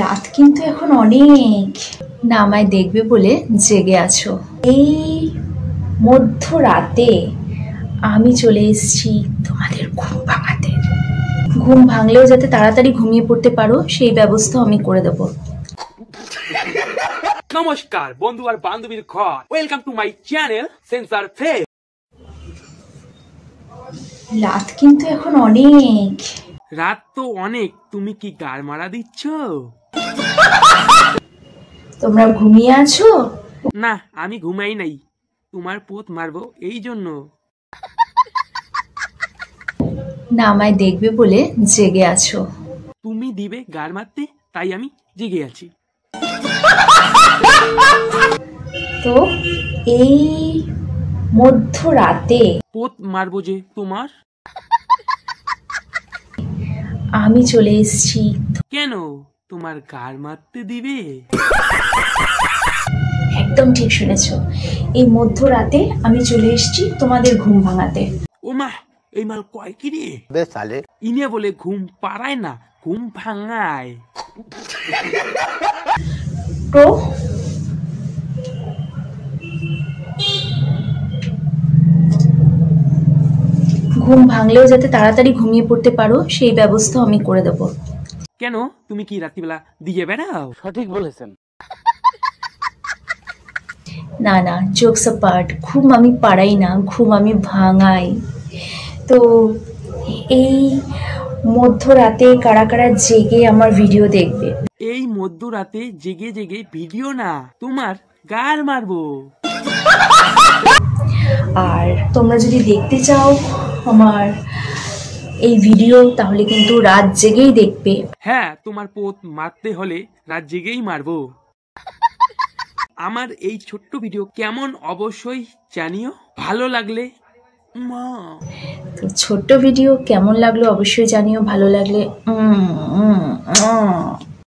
রাত কিন্তু এখন অনেক। না আমায় দেখবে বলে জেগে আছো। এই মধ্যরাতে আমি চলে এসেছি তোমাদের ঘুম ভাঙাতে। ঘুম ভাঙলেও যাতে তাড়াতাড়ি ঘুমিয়ে পড়তে পারো সেই ব্যবস্থা আমি করে দেবো। নমস্কার বন্ধু আর বান্ধবীর ঘর, welcome to my channel sensor face. রাত কিন্তু এখন অনেক। রাত তো অনেক, তুমি কি গার মারা দিচ্ছ? তোমরা ঘুমিয়ে আছো? না, আমি ঘুমাই নাই, তোমার পোত মারবো এই জন্য। না আমায় দেখবে বলে জেগে আছো। তুমি দিবে গার মারতে, তাই আমি জেগে আছি। তো এই মধ্যরাতে পোত মারবো যে তোমার। আমি চলে এসেছি। কেন, তোমার গার মারতে দিবে? একদম ঠিক শুনেছো, এই মধ্যরাতে আমি চলে এসেছি তোমাদের ঘুম ভাঙাতে। ও মা, এই মাল কয় কি রে? ইনে বলে ঘুম পাড়ায় না, ঘুম ভাঙায়। তো ঘুম ভাঙলেও যাতে তাড়াতাড়ি ঘুমিয়ে পড়তে পারো সেই ব্যবস্থা আমি করে দেবো। কেন, তুমি কি রাত্রিবেলা দিয়ে বেড়াও? সঠিক বলেছেন। না না, জোকস অ্যাপার্ট, ঘুম আমি পাড়াই না, ঘুম আমি ভাঙাই। তো এই মধ্যরাতে কারা কারা জেগে আমার ভিডিও দেখবে? এই মধ্যরাতে জেগে জেগে ভিডিও না, তোমার গার মারবো। আর তোমরা যদি দেখতে চাও আমার এই ভিডিও তাহলে কিন্তু রাত জেগেই দেখবে। হ্যাঁ, তোমার পোত মারতে হলে রাত জেগেই মারবো। আমার এই ছোট্ট ভিডিও কেমন অবশ্যই জানিও, ভালো লাগলে তো ছোট্ট ভিডিও কেমন লাগলো অবশ্যই জানিও, ভালো লাগলে